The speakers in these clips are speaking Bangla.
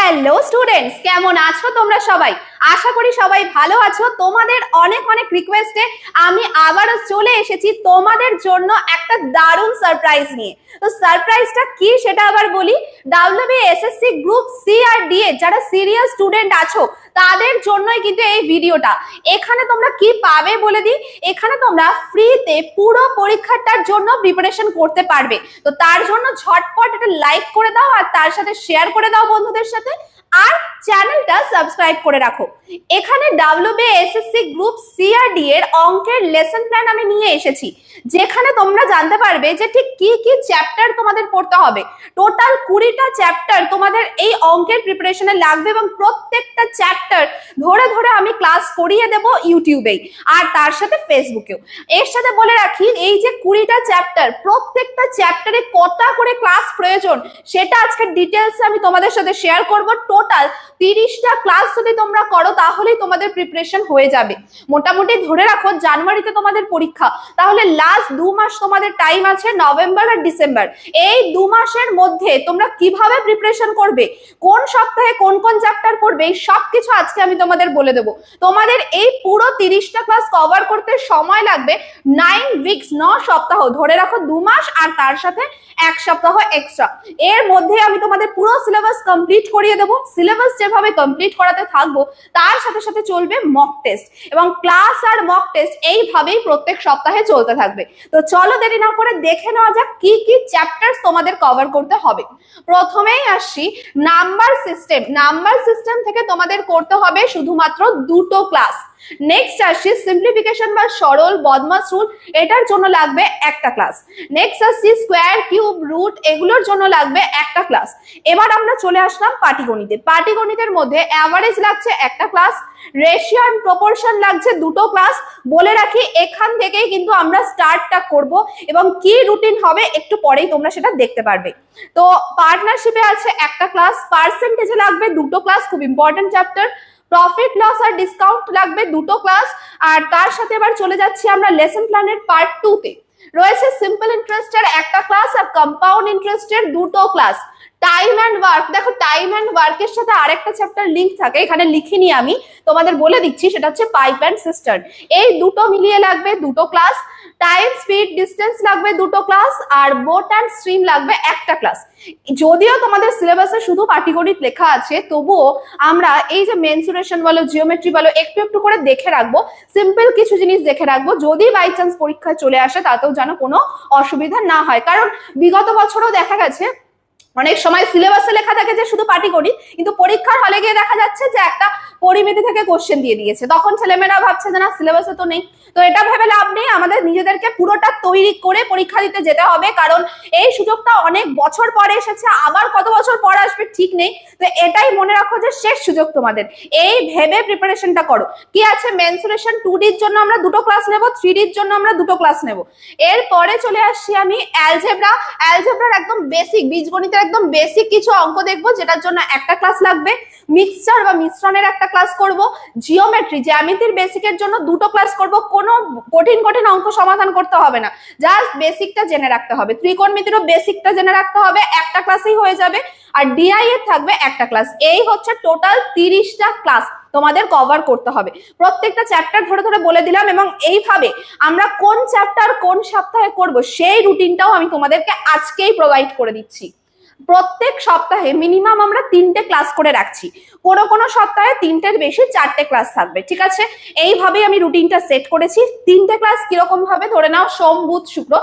হ্যালো স্টুডেন্টস, কেমন আছো তোমরা সবাই? আশা করি সবাই ভালো আছো। তোমাদের অনেক অনেক রিকোয়েস্টে আমি আবারও চলে এসেছি তোমাদের জন্য একটা দারুণ সারপ্রাইজ নিয়ে। তো সারপ্রাইজটা কি সেটা আবার বলি। WBSSC গ্রুপ সি আর ডি এ যারা সিরিয়াস স্টুডেন্ট আছো তাদের জন্যই কিন্তু এই ভিডিওটা। এখানে তোমরা কি পাবে বলে দিই। এখানে তোমরা ফ্রিতে পুরো পরীক্ষাটার জন্য প্রিপারেশন করতে পারবে। তো তার জন্য ঝটপট একটা লাইক করে দাও আর তার সাথে শেয়ার করে দাও বন্ধুদের সাথে, আর চ্যানেলটা সাবস্ক্রাইব করে রাখো। এখানে WBSSC গ্রুপ সি আর ডি এর অঙ্কের লেসন প্ল্যান আমি নিয়ে এসেছি, যেখানে তোমরা জানতে পারবে যে ঠিক কি কি চ্যাপ্টার তোমাদের পড়তে হবে। টোটাল 20টা চ্যাপ্টার তোমাদের এই অঙ্কের প্রিপারেশনে লাগবে এবং প্রত্যেকটা চ্যাপ্টার ধরে ধরে আমি ক্লাস করিয়ে দেব ইউটিউবেই আর তার সাথে ফেসবুকেও। এর সাথে বলে রাখি, এই যে 20টা চ্যাপ্টার, প্রত্যেকটা চ্যাপ্টারে কটা করে ক্লাস প্রয়োজন সেটা আজকে ডিটেলসে আমি তোমাদের সাথে শেয়ার করব। টোটাল 30টা ক্লাস যদি তোমরা করো তাহলেই তোমাদের প্রিপারেশন হয়ে যাবে। মোটামুটি ধরে রাখো জানুয়ারিতে তোমাদের পরীক্ষা, তাহলে লাস্ট 2 মাস তোমাদের টাইম আছে, নভেম্বর আর ডিসেম্বর। এই 2 মাসের মধ্যে তোমরা কিভাবে প্রিপারেশন করবে, কোন সপ্তাহে কোন কোন চ্যাপ্টার পড়বে, এই সবকিছু আজকে আমি তোমাদের বলে দেবো। তোমাদের এই পুরো 30টা ক্লাস কভার করতে সময় লাগবে 9 উইকস, 9 সপ্তাহ। ধরে রাখো 2 মাস আর তার সাথে 1 সপ্তাহ এক্সট্রা। এর মধ্যে আমি তোমাদের পুরো সিলেবাস কমপ্লিট করিয়ে দেবো। সিলেবাস যেভাবে কমপ্লিট করাতে থাকবো তার সাথে সাথে চলবে মক টেস্ট, এবং ক্লাস আর মক টেস্ট এইভাবেই প্রত্যেক সপ্তাহে চলতে থাকবে। তো চলো দেরি না করে দেখে নেওয়া যাক কি কি চ্যাপ্টার্স তোমাদের কভার করতে হবে। প্রথমেই আসছি নাম্বার সিস্টেম। নাম্বার সিস্টেম থেকে তোমাদের করতে হবে শুধুমাত্র 2টো ক্লাস। নেক্সট আসছি সিম্পলিফিকেশন বা সরল বদমাস রুল, এটার জন্য লাগবে একটা ক্লাস। নেক্সট আসছি স্কোয়ার কিউব রুট, এগুলোর জন্য লাগবে একটা ক্লাস। এবার আমরা চলে আসলাম পাটিগণিতে। পাটিগণিতের মধ্যে অ্যাভারেজ লাগছে একটা ক্লাস, রেশিও এন্ড প্রপোর্শন লাগছে 2টো ক্লাস। বলে রাখি এখান থেকেই কিন্তু আমরা স্টার্টটা করব, এবং কি রুটিন হবে একটু পরেই তোমরা সেটা দেখতে পারবে। তো পার্টনারশিপে আছে একটা ক্লাস, পার্সেন্টেজে লাগবে 2টো ক্লাস, খুব ইম্পর্টেন্ট চ্যাপ্টার। প্রফিট লস আর ডিসকাউন্ট লাগবে 2টো ক্লাস। আর তার সাথে এবার চলে যাচ্ছি আমরা লেসন প্ল্যানের পার্ট 2 তে। রয়েছে সিম্পল ইন্টারেস্টের একটা ক্লাস আর কম্পাউন্ড ইন্টারেস্টের 2টো ক্লাস। টাইম এন্ড ওয়ার্ক, দেখো টাইম এন্ড ওয়ার্কের সাথে আরেকটা চ্যাপ্টার লিংক থাকে, এখানে লিখিনি আমি, তোমাদের বলে দিচ্ছি, সেটা হচ্ছে পাইপ এন্ড সিস্টার্ন। এই দুটো মিলিয়ে লাগবে 2টো ক্লাস। টাইম স্পিড ডিস্টেন্স লাগবে 2টো ক্লাস, আর বোট অ্যান্ড স্ট্রিম লাগবে একটা ক্লাস। যদিও তোমাদের সিলেবাসে শুধু পাটিগণিত লেখা আছে, তবুও আমরা এই যে মেনসুরেশন বলো, জিওমেট্রি বলো, একটু একটু করে দেখে রাখবো। সিম্পল কিছু জিনিস দেখে রাখবো, যদি বাই চান্স পরীক্ষায় চলে আসে তাতেও যেন কোনো অসুবিধা না হয়। কারণ বিগত বছরও দেখা গেছে অনেক সময় সিলেবাসে লেখা থাকে যে শুধু পাটিগণিত, কিন্তু পরীক্ষার হলে গিয়ে দেখা যাচ্ছে যে একটা পরিমিতি থেকে কোশ্চেন দিয়ে দিয়েছে, তখন ছেলেমেয়েরা ভাবছে যে না সিলেবাসে তো নেই। তো এটা ভেবে লাভ নেই, আমাদের নিজেদেরকে পুরোটা তৈরি করে পরীক্ষা দিতে যেতে হবে, কারণ এই সুযোগটা অনেক বছর পরে এসেছে, আবার কত বছর পর আসবে ঠিক নেই। তো এটাই মনে রাখো যে শেষ সুযোগ তোমাদের, এই ভেবে প্রিপারেশনটা করো। কি আছে, মেনসুরেশন 2ডির জন্য আমরা 2টো ক্লাস নেব, 3ডির জন্য আমরা 2টো ক্লাস নেব। এরপরে চলে আসছি আমি অ্যালজেব্রা। অ্যালজেব্রার একদম বেসিক, বীজগণিতের একদম বেসিক কিছু অঙ্ক দেখবো, যেটার জন্য একটা ক্লাস লাগবে। মিক্সচার বা মিশ্রণের একটা ক্লাস করব। জিওমেট্রি, জ্যামিতির বেসিকের জন্য 2টো ক্লাস করব। কোনো কঠিন কঠিন অঙ্ক সমাধান করতে হবে না, জাস্ট বেসিকটা জেনে রাখতে হবে। ত্রিকোণমিতিরও বেসিকটা জেনে রাখতে হবে, একটা ক্লাসেই হয়ে যাবে। আর ডিআই এর থাকবে একটা ক্লাস। এই হচ্ছে টোটাল 30টা ক্লাস তোমাদের কভার করতে হবে। প্রত্যেকটা চ্যাপ্টার ধরে ধরে বলে দিলাম, এবং এইভাবে আমরা কোন চ্যাপ্টার কোন সপ্তাহে করব সেই রুটিনটাও আমি তোমাদেরকে আজকেই প্রোভাইড করে দিচ্ছি। প্রত্যেক সপ্তাহে মিনিমাম আমরা 3টে ক্লাস করে রাখছি, কোনো সপ্তাহে 3টের বেশি 4টে ক্লাস থাকবে, ঠিক আছে? এইভাবেই আমি রুটিনটা সেট করেছি। 3টে ক্লাস কিরকম ভাবে, ধরে নাও সোম বুধ শুক্র,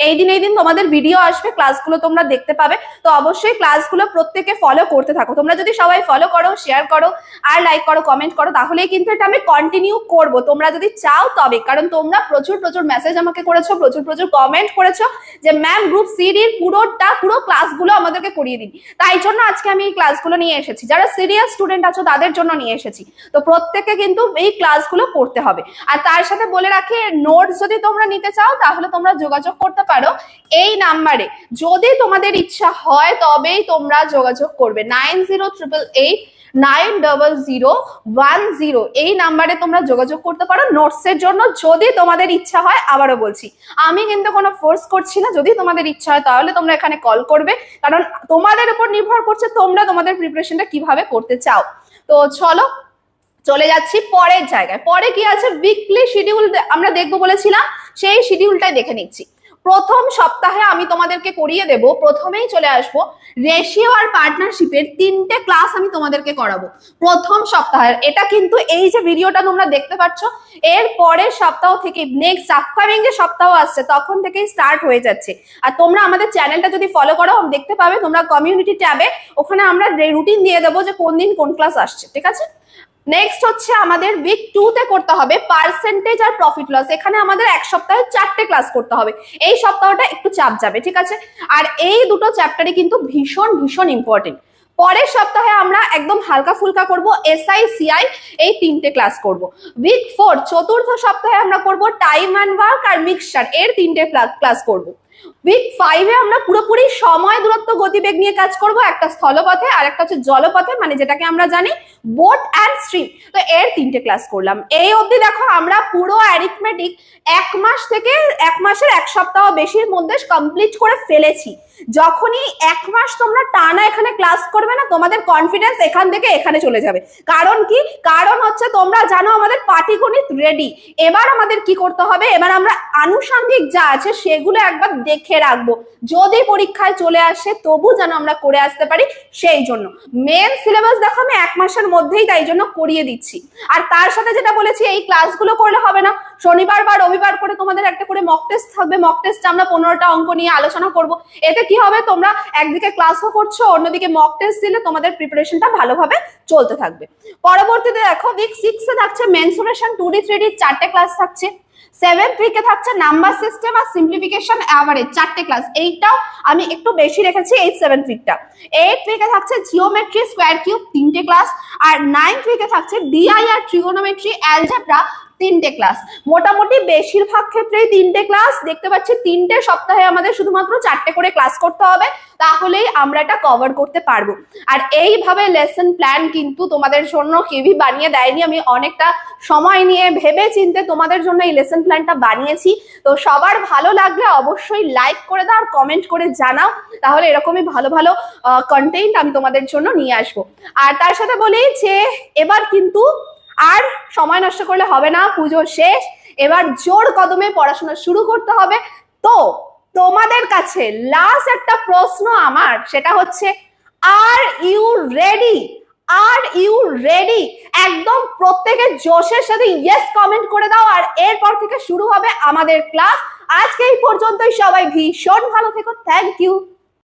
এই দিন তোমাদের ভিডিও আসবে, ক্লাসগুলো তোমরা দেখতে পাবে। তো অবশ্যই ক্লাসগুলো প্রত্যেকে ফলো করতে থাকো। তোমরা যদি সবাই ফলো করো, শেয়ার করো আর লাইক করো, কমেন্ট করো, তাহলেই কিন্তু এটা আমি কন্টিনিউ করব, তোমরা যদি চাও তবে। কারণ তোমরা প্রচুর মেসেজ আমাকে করেছো, প্রচুর কমেন্ট করেছো যে ম্যাম গ্রুপ সিডির পুরো ক্লাসগুলো আমাদেরকে করিয়ে দিন। তাই জন্য আজকে আমি এই ক্লাসগুলো নিয়ে এসেছি, যারা সিরিয়াস স্টুডেন্ট আছো তাদের জন্য নিয়ে এসেছি। তো প্রত্যেককে কিন্তু এই ক্লাসগুলো করতে হবে। আর তার সাথে বলে রাখি, নোটস যদি তোমরা নিতে চাও তাহলে তোমরা যোগাযোগ করতে পারো এই নাম্বারে। যদি তোমাদের ইচ্ছা হয় তবেই তোমরা যোগাযোগ করবে, 9088 9010 এই নাম্বারে তোমরা যোগাযোগ করতে পারো নোটসের জন্য, যদি তোমাদের ইচ্ছা হয়। আবারও বলছি, আমি কিন্তু কোনো ফোর্স করছি না, যদি তোমাদের ইচ্ছা হয় তাহলে তোমরা এখানে কল করবে, কারণ তোমাদের উপর নির্ভর করছে তোমরা তোমাদের প্রিপারেশনটা কিভাবে করতে চাও। তো চলো চলে যাচ্ছি পরের জায়গায়। পরে কি আছে, উইকলি শিডিউল আমরা দেখবো বলেছিলাম, সেই শিডিউলটাই দেখে নিচ্ছি। প্রথম সপ্তাহে আমি তোমাদেরকে করিয়ে দেব, প্রথমেই চলে আসবো রেশিও আর পার্টনারশিপের 3টে ক্লাস আমি তোমাদেরকে করাবো প্রথম সপ্তাহের। এটা কিন্তু এই যে ভিডিওটা তোমরা দেখতে পাচ্ছ, এর পরের সপ্তাহ থেকে নেক্সট আপকামিং যে সপ্তাহ আসছে তখন থেকেই স্টার্ট হয়ে যাচ্ছে। আর তোমরা আমাদের চ্যানেলটা যদি ফলো করো দেখতে পাবে, তোমরা কমিউনিটি ট্যাবে ওখানে আমরা রুটিন দিয়ে দেবো যে কোন দিন কোন ক্লাস আসছে, ঠিক আছে। নেক্সট হচ্ছে আমাদের উইক 2 তে করতে হবে পার্সেন্টেজ আর প্রফিট লস। এখানে আমাদের এক সপ্তাহে 4টে ক্লাস করতে হবে। এই সপ্তাহটা একটু চাপ যাবে, ঠিক আছে। আর এই দুটো চ্যাপ্টারই কিন্তু ভীষণ ভীষণ ইম্পর্টেন্ট। পরের সপ্তাহে আমরা একদম হালকা ফুলকা করব এসআই সিআই, এই 3টে ক্লাস করব। উইক 4 চতুর্থ সপ্তাহে আমরা করব টাইম অ্যান্ড ওয়ার্ক আর মিক্সচার, এর 3টে ক্লাস করব। উইক 5 এ আমরা পুরোপুরি সময় দূরত্ব গতিবেগ নিয়ে কাজ করব, একটা স্থলপথে আর একটা হচ্ছে জলপথে, মানে যেটাকে আমরা জানি বোট অ্যান্ড স্ট্রিম। তো এর 3টে ক্লাস করলাম। এই অবধি দেখো আমরা পুরো অ্যারিথমেটিক 1 মাস থেকে 1 মাসের 1 সপ্তাহ বেশির মধ্যে কমপ্লিট করে ফেলেছি। যখনই 1 মাস তোমরা টানা এখানে ক্লাস করবে না, তোমাদের কনফিডেন্স এখান থেকে এখানে চলে যাবে। কারণ কি, কারণ হচ্ছে তোমরা জানো আমাদের পাটিগণিত রেডি। এবার আমাদের কি করতে হবে, এবার আমরা আনুষঙ্গিক যা আছে সেগুলো একবার দেখে রাখবো, যদি পরীক্ষায় চলে আসে তবু যেন আমরা করে আসতে পারি। সেই জন্য মেন সিলেবাস দেখো আমি 1 মাসের মধ্যেই তাই জন্য করিয়ে দিচ্ছি। আর তার সাথে যেটা বলেছি, এই ক্লাসগুলো করলে হবে না, শনিবার বা রবিবার করে তোমাদের একটা করে মক টেস্ট থাকবে। মক টেস্টে আমরা 15টা অঙ্ক নিয়ে আলোচনা করব। এতে কি হবে, তোমরা একদিকে ক্লাসও করছো, অন্যদিকে মক টেস্ট দিলে তোমাদের প্রিপারেশনটা ভালোভাবে চলতে থাকবে। পরবর্তীতে দেখো উইক 6 এ থাকছে মেনসুরেশন 2D 3D 4টে ক্লাস থাকছে। 7th উইকে থাকছে নাম্বার সিস্টেম আর সিম্পলিফিকেশন অ্যাভারেজ 4টে ক্লাস, এইটাও আমি একটু বেশি রেখেছি এই 7th উইকটা। 8th উইকে থাকছে জিওমেট্রি স্কোয়ার কিউব 3টে ক্লাস। আর 9th উইকে থাকছে ডিআই আর ট্রিগোনোমেট্রি অ্যালজেব্রা 3টে ক্লাস। মোটামুটি বেশিরভাগ ক্ষেত্রেই 3টে ক্লাস দেখতে পাচ্ছি। 3টে সপ্তাহে আমাদের শুধুমাত্র 4টে করে ক্লাস করতে হবে, তাহলেই আমরা এটা কভার করতে পারবো। আর এইভাবে লেসন প্ল্যান কিন্তু তোমাদের জন্য কেউই বানিয়ে দেয়নি, আমি অনেকটা সময় নিয়ে ভেবে চিন্তে তোমাদের জন্য এই লেসন প্ল্যানটা বানিয়েছি। তো সবার ভালো লাগলে অবশ্যই লাইক করে দাও আর কমেন্ট করে জানাও, তাহলে এরকমই ভালো ভালো কন্টেন্ট আমি তোমাদের জন্য নিয়ে আসবো। আর তার সাথে বলি যে এবার কিন্তু আর সময় নষ্ট করলে হবে না, পুজো শেষ, এবার জোর কদমে পড়াশোনা শুরু করতে হবে। তো তোমাদের কাছে লাস্ট একটা প্রশ্ন আমার, সেটা হচ্ছে are you ready? Are you ready? একদম প্রত্যেকে জোশের সাথে ইয়েস কমেন্ট করে দাও, আর এরপর থেকে শুরু হবে আমাদের ক্লাস। আজকে এই পর্যন্তই, সবাই ভীষণ ভালো থেকো। Thank you.